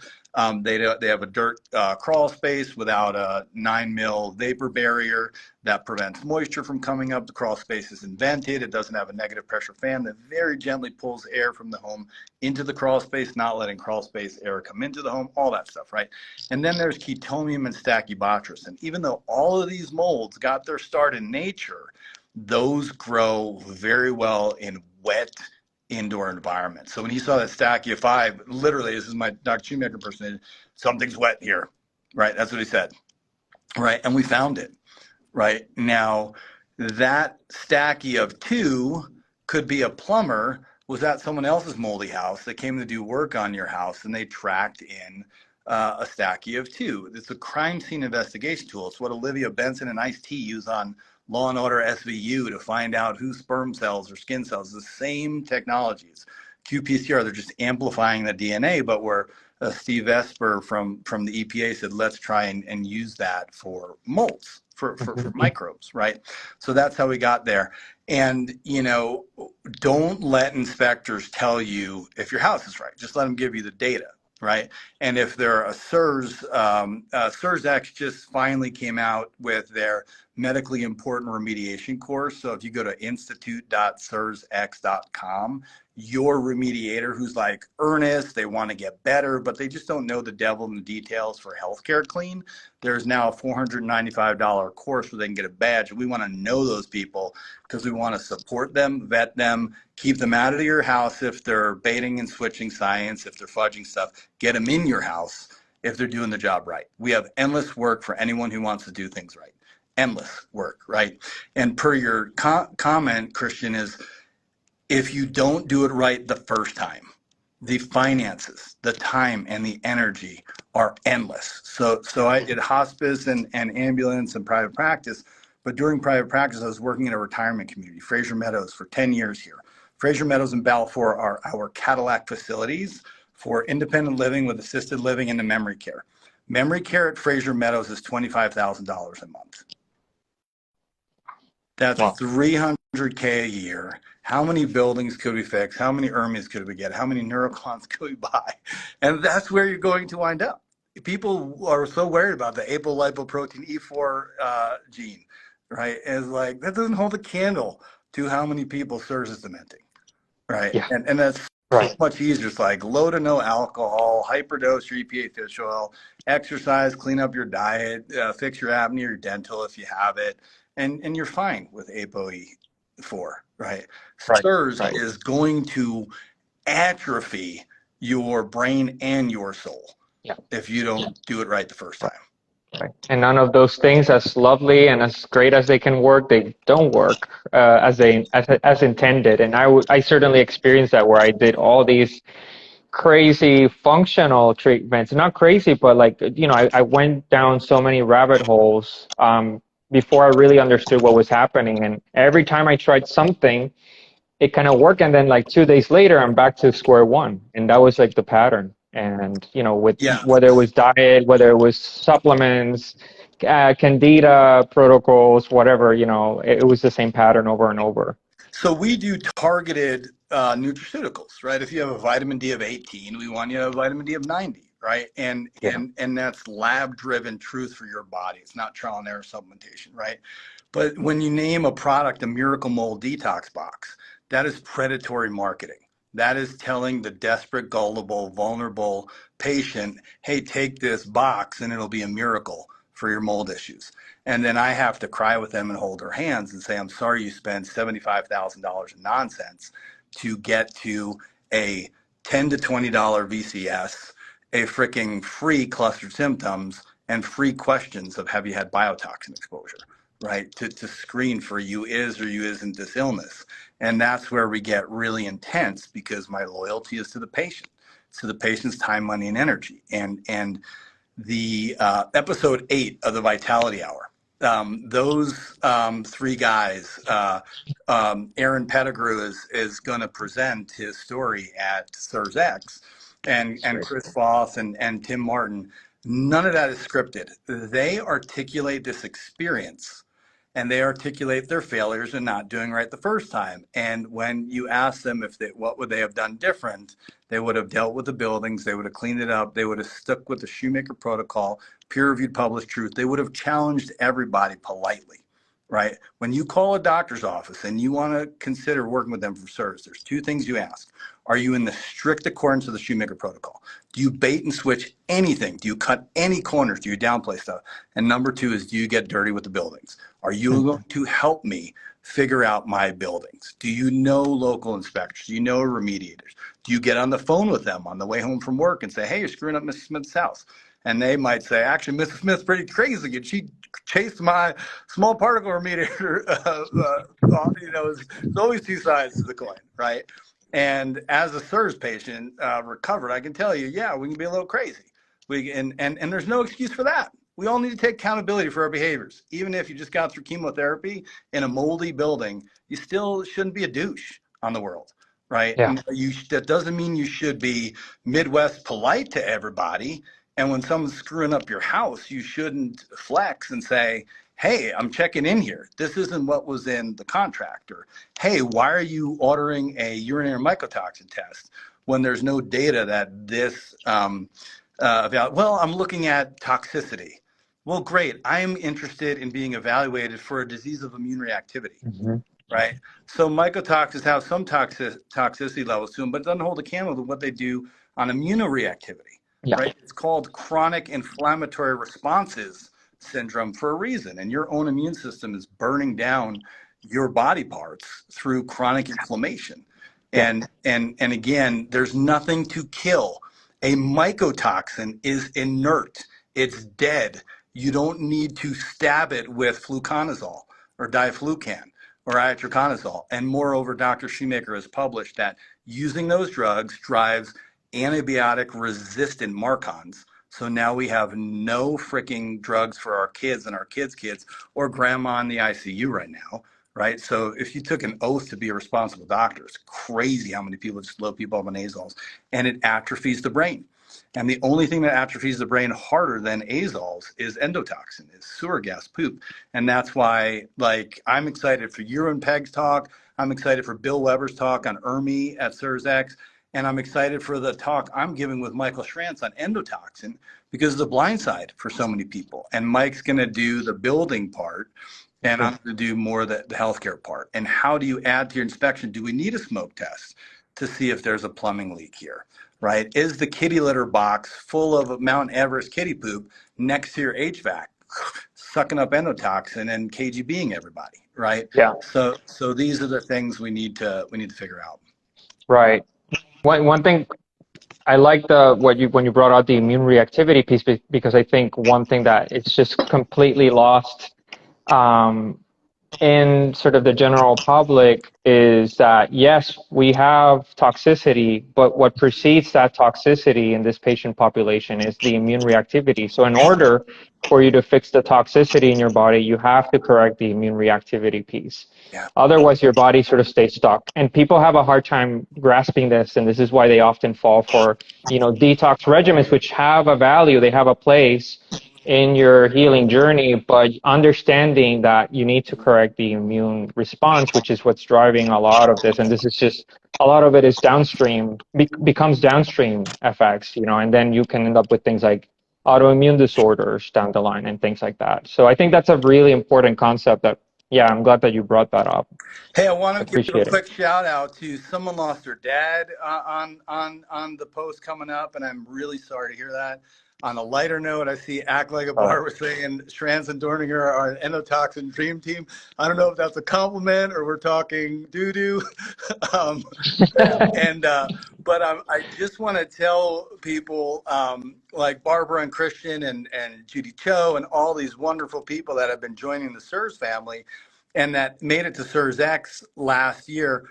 They have a dirt crawl space without a 9 mil vapor barrier that prevents moisture from coming up. The crawl space is invented. It doesn't have a negative pressure fan that very gently pulls air from the home into the crawl space, not letting crawl space air come into the home, all that stuff, right? And then there's Chaetomium and Stachybotrys. And even though all of these molds got their start in nature, those grow very well in wet indoor environments. So when he saw that Stacky of 5, literally, this is my Dr. Shoemaker person, something's wet here, right? That's what he said, right? And we found it, right? Now, that Stacky of 2 could be a plumber, was at someone else's moldy house that came to do work on your house, and they tracked in a Stacky of 2. It's a crime scene investigation tool. It's what Olivia Benson and Ice-T use on Law and Order SVU to find out whose sperm cells or skin cells. The same technologies. qPCR, they're just amplifying the DNA, but where Steve Esper from the EPA said, let's try and use that for molds, for microbes, right? So that's how we got there. And, don't let inspectors tell you if your house is right. Just let them give you the data, right? And if they're a CIRS, CIRSx just finally came out with their medically important remediation course. So if you go to institute.cirsx.com, your remediator who's like earnest, they want to get better, but they just don't know the devil in the details for healthcare clean. There's now a $495 course where they can get a badge. We want to know those people because we want to support them, vet them, keep them out of your house if they're baiting and switching science, if they're fudging stuff, get them in your house if they're doing the job right. We have endless work for anyone who wants to do things right. Endless work, right? And per your comment, Christian, is if you don't do it right the first time, the finances, the time, and the energy are endless. So I did hospice and ambulance and private practice, but during private practice, I was working in a retirement community, Fraser Meadows, for 10 years here. Fraser Meadows and Balfour are our Cadillac facilities for independent living with assisted living and the memory care. Memory care at Fraser Meadows is $25,000 a month. That's Wow. $300K a year. How many buildings could we fix? How many ERMIs could we get? How many neurocons could we buy? And that's where you're going to wind up. people are so worried about the apolipoprotein E4 gene, right? It's like that doesn't hold a candle to how many people CIRS is dementing, right? Yeah. And that's so Right. much easier. It's like low to no alcohol, hyperdose your EPA fish oil, exercise, clean up your diet, fix your apnea, your dental if you have it, and you're fine with ApoE4, right? Right. CIRS Right. is going to atrophy your brain and your soul Yeah. if you don't do it right the first Right. time. Right. And none of those things, as lovely and as great as they can work, they don't work as intended. And I certainly experienced that where I did all these crazy functional treatments. Not crazy, but like I went down so many rabbit holes before I really understood what was happening. And every time I tried something, it kind of worked, and then like 2 days later I'm back to square one, and that was like the pattern. And with Yeah. whether it was diet, whether it was supplements, candida protocols, whatever, it was the same pattern over and over. So we do targeted nutraceuticals, right? If you have a vitamin D of 18, we want you to have a vitamin D of 90, right? And Yeah. and that's lab-driven truth for your body. It's not trial and error supplementation, right? But when you name a product a Miracle Mold Detox Box, that is predatory marketing. That is telling the desperate, gullible, vulnerable patient, hey, take this box and it'll be a miracle for your mold issues. And then I have to cry with them and hold their hands and say, I'm sorry you spent $75,000 in nonsense to get to a $10 to $20 VCS, a freaking free clustered symptoms, and free questions of have you had biotoxin exposure, right? To screen for you is or you isn't this illness. And that's where we get really intense because my loyalty is to the patient, to the patient's time, money, and energy. And the episode 8 of the Vitality Hour. Those three guys, Aaron Pettigrew is going to present his story at CIRSX, and Great. Chris Foss and Tim Martin. None of that is scripted. They articulate this experience and they articulate their failures and not doing right the first time. And when you ask them what would they have done different, they would have dealt with the buildings, they would have cleaned it up, they would have stuck with the Shoemaker protocol, peer-reviewed, published truth. They would have challenged everybody politely, right? When you call a doctor's office and you want to consider working with them for CIRS, there's two things you ask. Are you in the strict accordance of the Shoemaker protocol? Do you bait and switch anything? Do you cut any corners? Do you downplay stuff? And number two is, do you get dirty with the buildings? Are you Mhm. going to help me figure out my buildings? Do you know local inspectors? Do you know remediators? Do you get on the phone with them on the way home from work and say, hey, you're screwing up Mrs. Smith's house? And they might say, actually, Mrs. Smith's pretty crazy, and she chased my small particle remediator. There's always two sides to the coin, right? And as a CIRS patient recovered, I can tell you, yeah, we can be a little crazy. And there's no excuse for that. We all need to take accountability for our behaviors. Even if you just got through chemotherapy in a moldy building, you still shouldn't be a douche on the world, right? Yeah. That doesn't mean you should be Midwest polite to everybody. And when someone's screwing up your house, you shouldn't flex and say, hey, I'm checking in here. This isn't what was in the contract. Or, hey, why are you ordering a urinary mycotoxin test when there's no data that this well, I'm looking at toxicity. Well, great. I'm interested in being evaluated for a disease of immune reactivity, Hmm. right? So mycotoxins have some toxicity levels to them, but it doesn't hold a candle to what they do on immunoreactivity, Yeah. right? It's called chronic inflammatory responses syndrome for a reason. And your own immune system is burning down your body parts through chronic inflammation. Yeah. And again, there's nothing to kill. A mycotoxin is inert. It's dead. You don't need to stab it with fluconazole or diflucan or itraconazole. And moreover, Dr. Shoemaker has published that using those drugs drives antibiotic resistant Marcons. So now we have no freaking drugs for our kids and our kids' kids or grandma in the ICU right now, right? So if you took an oath to be a responsible doctor, it's crazy how many people just load people up on azoles, and it atrophies the brain. And the only thing that atrophies the brain harder than azoles is endotoxin, is sewer gas poop. And that's why, like, I'm excited for your and Peg's talk. I'm excited for Bill Weber's talk on ERMI at CIRSX. And I'm excited for the talk I'm giving with Michael Schrantz on endotoxin because it's the blind side for so many people. And Mike's going to do the building part, and I'm going to do more of the healthcare part. And how do you add to your inspection? Do we need a smoke test to see if there's a plumbing leak here, right? Is the kitty litter box full of Mount Everest kitty poop next to your HVAC, sucking up endotoxin and KGBing everybody, right? Yeah. So these are the things we need to figure out. Right. One thing I like when you brought out the immune reactivity piece, because I think one thing that it's just completely lost in sort of the general public is that, yes, we have toxicity, but what precedes that toxicity in this patient population is the immune reactivity. So in order for you to fix the toxicity in your body, you have to correct the immune reactivity piece. Yeah. Otherwise, your body sort of stays stuck. And people have a hard time grasping this, and this is why they often fall for, detox regimens, which have a value, they have a place in your healing journey, but understanding that you need to correct the immune response, which is what's driving a lot of this. And this is just, a lot of it is downstream, becomes downstream effects, and then you can end up with things like autoimmune disorders down the line and things like that. So I think that's a really important concept that, yeah, I'm glad that you brought that up. Hey, I want to give a Appreciate it. quick shout out to someone lost their dad on the post coming up, and I'm really sorry to hear that. On a lighter note, I see Act Like a Bar was saying Schrantz and Dorninger are an endotoxin dream team. I don't know if that's a compliment or we're talking doo-doo. But I just want to tell people like Barbara and Christian and Judy Cho and all these wonderful people that have been joining the CIRS family and that made it to CIRSX last year.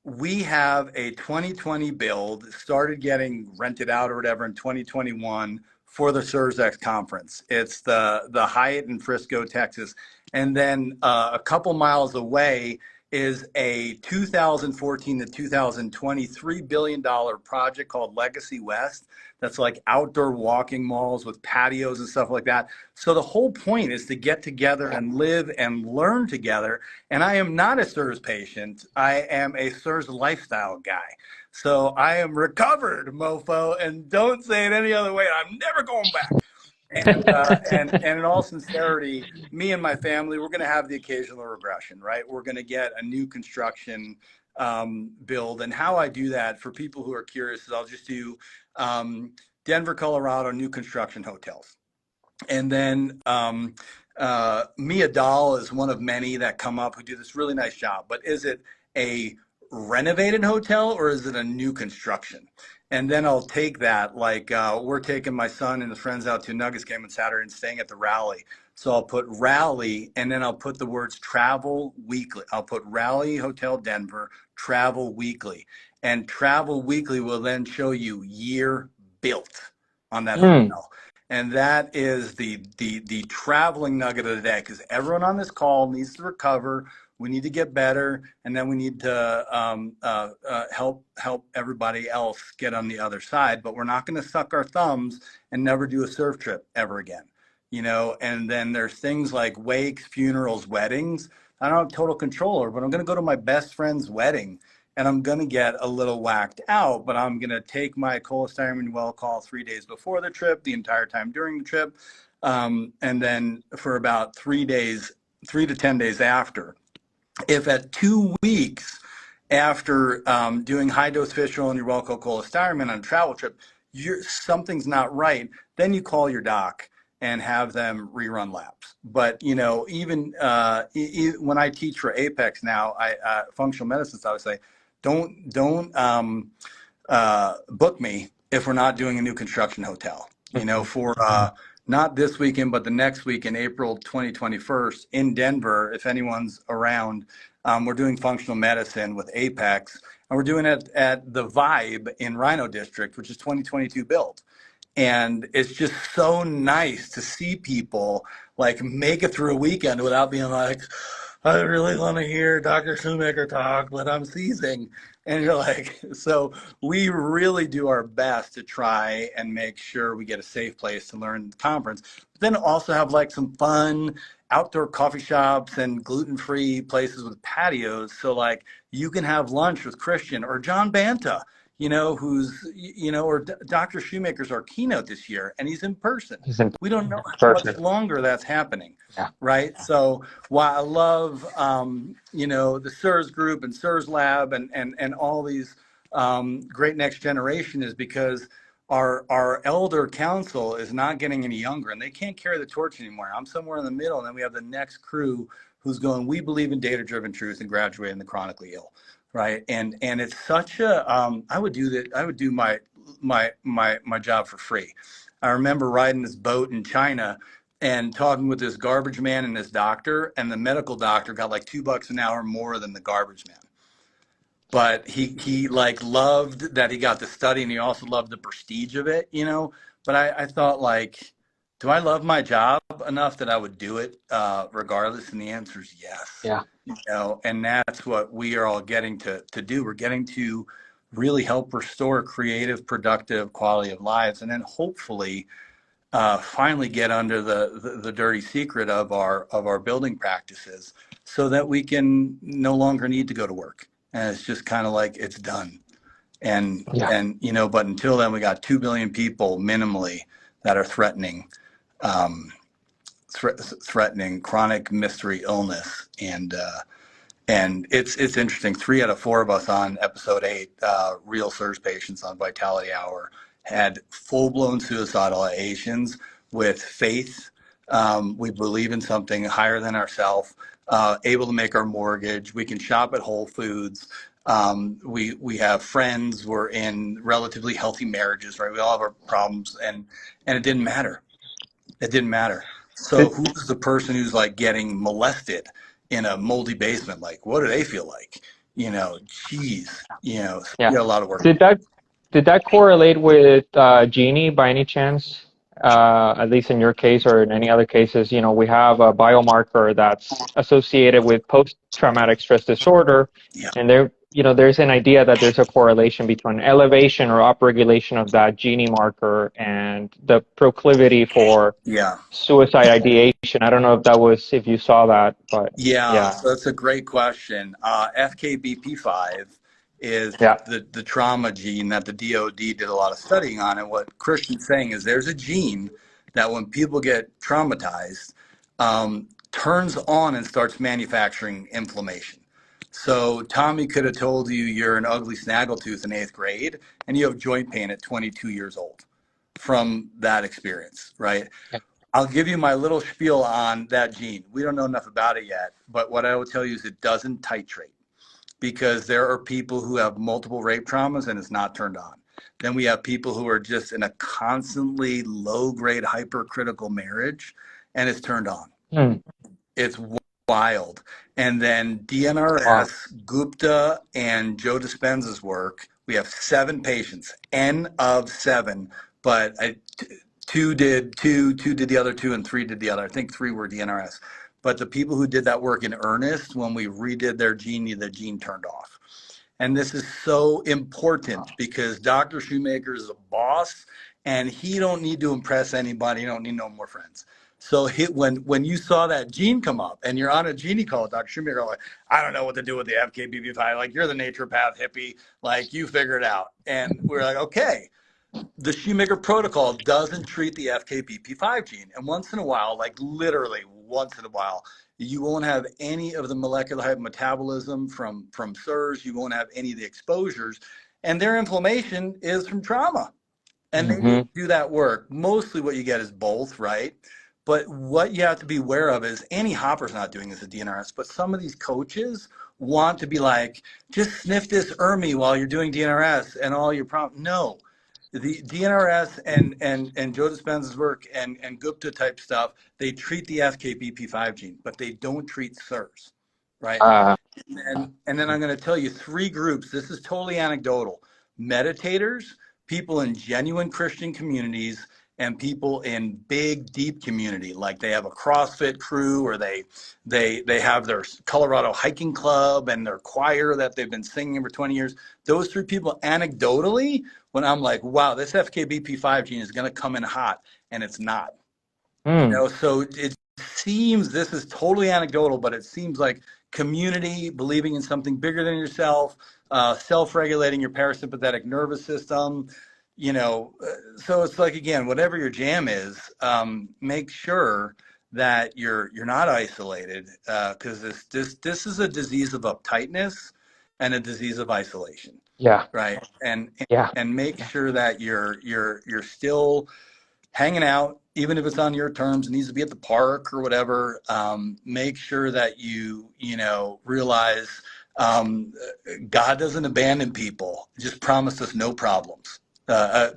We have a 2020 build, started getting rented out or whatever in 2021 for the CIRSX conference. It's the Hyatt in Frisco, Texas. And then a couple miles away is a 2014 to 2020 $3 billion project called Legacy West. That's like outdoor walking malls with patios and stuff like that. So the whole point is to get together and live and learn together. And I am not a CIRS patient. I am a CIRS lifestyle guy. So I am recovered, mofo, and don't say it any other way. I'm never going back. And in all sincerity, me and my family, we're going to have the occasional regression, right? We're going to get a new construction build. And how I do that for people who are curious is I'll just do Denver, Colorado, new construction hotels. And then Mia Dahl is one of many that come up who do this really nice job. But is it a renovated hotel or is it a new construction? And then I'll take that, like we're taking my son and his friends out to a Nuggets game on Saturday and staying at the Rally. So I'll put Rally and then I'll put the words travel weekly. I'll put Rally Hotel Denver, travel weekly. And travel weekly will then show you year built on that hotel. And that is the traveling nugget of the day, because everyone on this call needs to recover. We need to get better, and then we need to help everybody else get on the other side. But we're not going to suck our thumbs and never do a surf trip ever again, And then there's things like wakes, funerals, weddings. I don't have total control over, but I'm going to go to my best friend's wedding, and I'm going to get a little whacked out. But I'm going to take my cholestyramine well call 3 days before the trip, the entire time during the trip, and then for about 3 to 10 days after. If at 2 weeks after doing high dose fish oil and your well called cholestyramine on a travel trip, something's not right, then you call your doc and have them rerun labs. But even when I teach for Apex now, functional medicine, I would say, don't book me if we're not doing a new construction hotel. For not this weekend, but the next week in April 2021 in Denver, if anyone's around, we're doing functional medicine with Apex, and we're doing it at the Vibe in Rhino District, which is 2022 built. And it's just so nice to see people like make it through a weekend without being like, I really want to hear Dr. Shoemaker talk, but I'm seizing. And you're like, so we really do our best to try and make sure we get a safe place to learn the conference, but then also have like some fun outdoor coffee shops and gluten-free places with patios. So like you can have lunch with Christian or John Banta or Dr. Shoemaker's our keynote this year, and he's in person. He's in We don't know how much person. longer that's happening, Yeah. right? So while I love, the CIRS group and CIRSLab and all these great next generation is because our elder council is not getting any younger, and they can't carry the torch anymore. I'm somewhere in the middle, and then we have the next crew who's going, we believe in data-driven truth and graduating the chronically ill. Right. And it's such a, I would do my job for free. I remember riding this boat in China and talking with this garbage man and his doctor, and the medical doctor got like $2 an hour more than the garbage man. But he like loved that he got to study, and he also loved the prestige of it, But I thought, like, do I love my job enough that I would do it regardless? And the answer is yes. Yeah. And that's what we are all getting to do. We're getting to really help restore creative, productive quality of lives, and then hopefully finally get under the dirty secret of our building practices, so that we can no longer need to go to work. And it's just kind of like it's done. And but until then, we got 2 billion people minimally that are threatening chronic mystery illness. And it's interesting. 3 out of 4 of us on episode 8, real CIRS patients on Vitality Hour, had full-blown suicidal ideations with faith. We believe in something higher than ourselves, able to make our mortgage. We can shop at Whole Foods. We have friends. We're in relatively healthy marriages, right? We all have our problems, and it didn't matter. It didn't matter. So who's the person who's like getting molested in a moldy basement? Like, what do they feel like? Geez, so we got a lot of work. Did that correlate with Gini by any chance? At least in your case or in any other cases, we have a biomarker that's associated with post-traumatic stress disorder, and there's an idea that there's a correlation between elevation or upregulation of that Gini marker and the proclivity for suicide ideation. I don't know if you saw that, but so that's a great question. FKBP5 is the trauma gene that the DoD did a lot of studying on. And what Christian's saying is there's a gene that when people get traumatized, turns on and starts manufacturing inflammation. So Tommy could have told you you're an ugly snaggletooth in 8th grade, and you have joint pain at 22 years old from that experience, right? I'll give you my little spiel on that gene. We don't know enough about it yet, but what I will tell you is it doesn't titrate, because there are people who have multiple rape traumas and it's not turned on. Then we have people who are just in a constantly low-grade hypercritical marriage and it's turned on. It's wild. And then DNRS, Gupta, and Joe Dispenza's work, we have 7 patients, N of 7, but 2 did the other 2, and 3 did the other. I think 3 were DNRS. But the people who did that work in earnest, when we redid their gene, the gene turned off. And this is so important because Dr. Shoemaker is a boss, and he don't need to impress anybody. He don't need no more friends. So when you saw that gene come up and you're on a genie call with Dr. Shoemaker, like, I don't know what to do with the FKBP5. Like, you're the naturopath hippie. Like, you figure it out. And we're like, okay. The Shoemaker protocol doesn't treat the FKBP5 gene. And once in a while, like literally once in a while, you won't have any of the molecular metabolism from CIRS. You won't have any of the exposures. And their inflammation is from trauma. And they need to do that work. Mostly what you get is both, right? But what you have to be aware of is Annie Hopper's not doing this at DNRS, but some of these coaches want to be like, just sniff this ERMI while you're doing DNRS and all your problems. No. The DNRS and Joe Dispenza's work and Gupta type stuff, they treat the FKBP5 gene, but they don't treat CIRS, right? And then I'm going to tell you 3 groups. This is totally anecdotal. Meditators, people in genuine Christian communities, and people in big, deep community, like they have a CrossFit crew, or they have their Colorado hiking club and their choir that they've been singing for 20 years. Those 3 people, anecdotally, when I'm like, wow, this FKBP5 gene is going to come in hot, and it's not. So it seems, this is totally anecdotal, but it seems like community, believing in something bigger than yourself, self-regulating your parasympathetic nervous system. So it's like, again, whatever your jam is, make sure that you're not isolated, because this is a disease of uptightness and a disease of isolation, Yeah. right? Yeah. And make sure that you're still hanging out, even if it's on your terms. It needs to be at the park or whatever. Make sure that you realize, um, God doesn't abandon people. Just promised us no problems.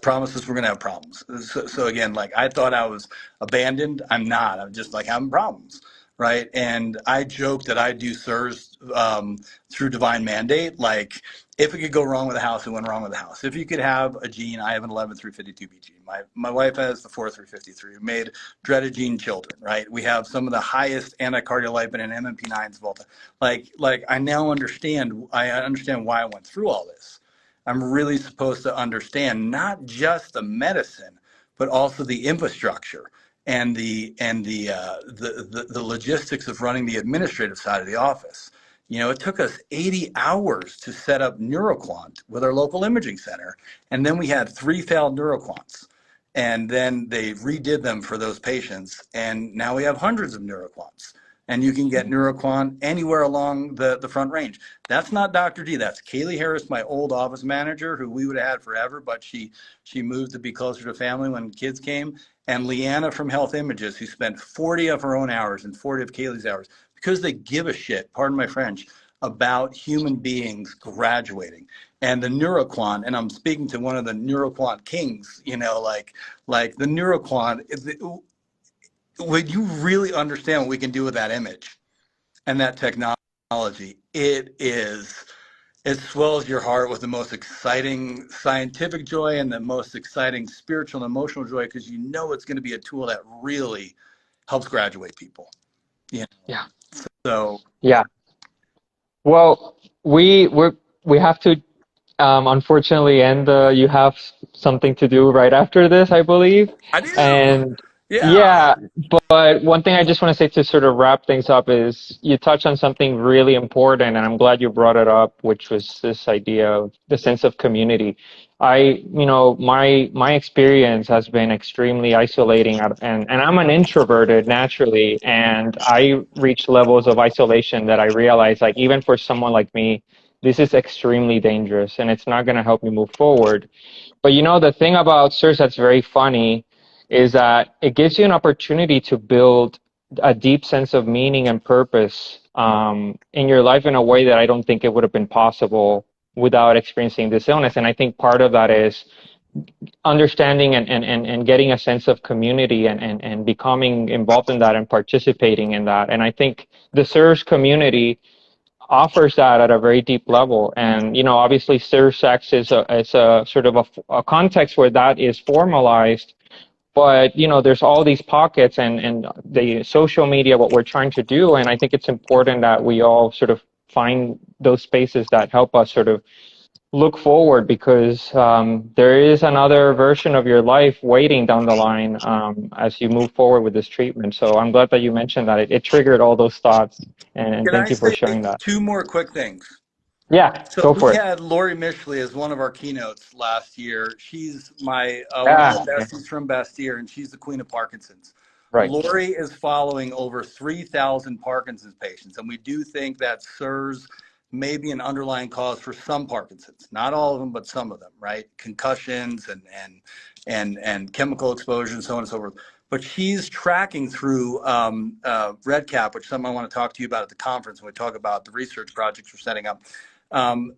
Promised us we're going to have problems. So again, like, I thought I was abandoned. I'm not. I'm just like having problems, right? And I joke that I do CIRS through divine mandate. Like, if it could go wrong with a house, it went wrong with the house. If you could have a gene, I have an 11352B gene. My wife has the 4353. We made dreaded gene children, right? We have some of the highest anticardiolipin and MMP9s of all time. Like I now understand. I understand why I went through all this. I'm really supposed to understand not just the medicine, but also the infrastructure and the logistics of running the administrative side of the office. It took us 80 hours to set up NeuroQuant with our local imaging center, and then we had 3 failed NeuroQuants, and then they redid them for those patients, and now we have hundreds of NeuroQuants. And you can get NeuroQuant anywhere along the Front Range. That's not Dr. D. That's Kaylee Harris, my old office manager, who we would have had forever, but she moved to be closer to family when kids came. And Leanna from Health Images, who spent 40 of her own hours and 40 of Kaylee's hours, because they give a shit, pardon my French, about human beings graduating. And the NeuroQuant, and I'm speaking to one of the NeuroQuant kings, like the NeuroQuant, when you really understand what we can do with that image and that technology, it swells your heart with the most exciting scientific joy and the most exciting spiritual and emotional joy, because it's going to be a tool that really helps graduate people. Yeah. So Yeah. Well, we have to unfortunately end. You have something to do right after this, I believe. I do. And Yeah. yeah, but one thing I just want to say to sort of wrap things up is you touched on something really important, and I'm glad you brought it up, which was this idea of the sense of community. My experience has been extremely isolating, and I'm an introverted naturally, and I reached levels of isolation that I realized, like, even for someone like me, this is extremely dangerous, and it's not going to help me move forward. But the thing about CIRS that's very funny is that it gives you an opportunity to build a deep sense of meaning and purpose in your life in a way that I don't think it would have been possible without experiencing this illness. And I think part of that is understanding and getting a sense of community and becoming involved in that and participating in that. And I think the CIRS community offers that at a very deep level. And, obviously CIRSx is a sort of a context where that is formalized. But, there's all these pockets and the social media, what we're trying to do. And I think it's important that we all sort of find those spaces that help us sort of look forward, because there is another version of your life waiting down the line as you move forward with this treatment. So I'm glad that you mentioned that. It triggered all those thoughts. And Can I thank you for say sharing that. 2 more quick things? Yeah, So go we for it. had Lori Mishley as one of our keynotes last year. She's my one of Ah, my okay. besties from Bastyr, and she's the queen of Parkinson's. Right. Lori is following over 3,000 Parkinson's patients, and we do think that CIRS may be an underlying cause for some Parkinson's, not all of them, but some of them, right? Concussions and chemical exposure and so on and so forth. But she's tracking through REDCap, which is something I want to talk to you about at the conference when we talk about the research projects we're setting up. Um,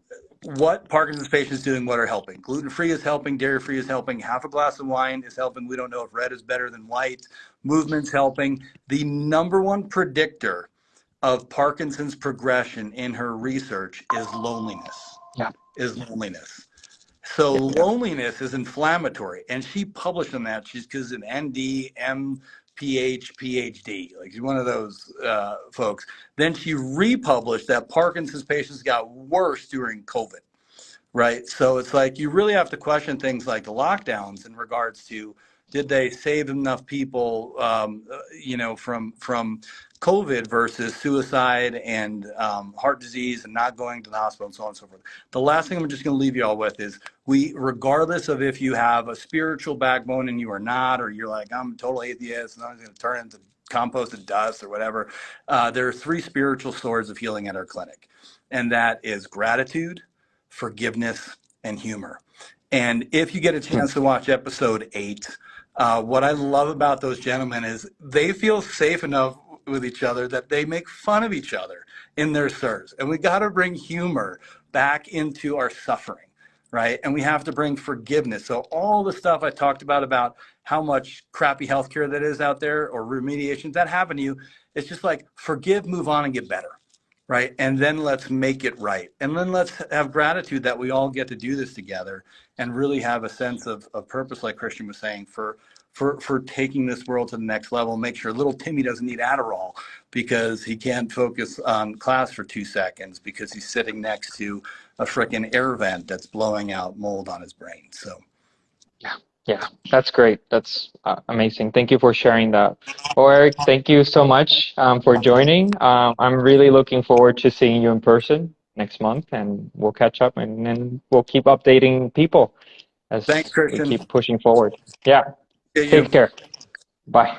what Parkinson's patients doing, what are helping. Gluten-free is helping, dairy-free is helping, half a glass of wine is helping. We don't know if red is better than white. Movement's helping. The number one predictor of Parkinson's progression in her research is loneliness. Yeah. So Yeah. Yeah. loneliness is inflammatory, and she published on that. She's an ND, PhD. Like, she's one of those folks. Then she republished that Parkinson's patients got worse during COVID, right? So it's like, you really have to question things like the lockdowns in regards to, did they save enough people, from COVID versus suicide and heart disease and not going to the hospital and so on and so forth. The last thing I'm just going to leave you all with is regardless of if you have a spiritual backbone and you are not, or you're like, I'm a total atheist and I'm going to turn into composted dust or whatever, there are 3 spiritual swords of healing at our clinic. And that is gratitude, forgiveness, and humor. And if you get a chance to watch episode 8, what I love about those gentlemen is they feel safe enough with each other that they make fun of each other in their CIRS. And we got to bring humor back into our suffering, right? And we have to bring forgiveness. So all the stuff I talked about how much crappy healthcare that is out there or remediation that happened to you, it's just like forgive, move on, and get better. Right. And then let's make it right. And then let's have gratitude that we all get to do this together and really have a sense of purpose, like Christian was saying, for taking this world to the next level. Make sure little Timmy doesn't need Adderall because he can't focus on class for 2 seconds because he's sitting next to a frickin' air vent that's blowing out mold on his brain. So. Yeah, that's great. That's amazing. Thank you for sharing that. Well, Eric, thank you so much for joining. I'm really looking forward to seeing you in person next month, and we'll catch up and then we'll keep updating people Thanks, as we Christian. keep pushing forward. Yeah, See you. take care. Bye.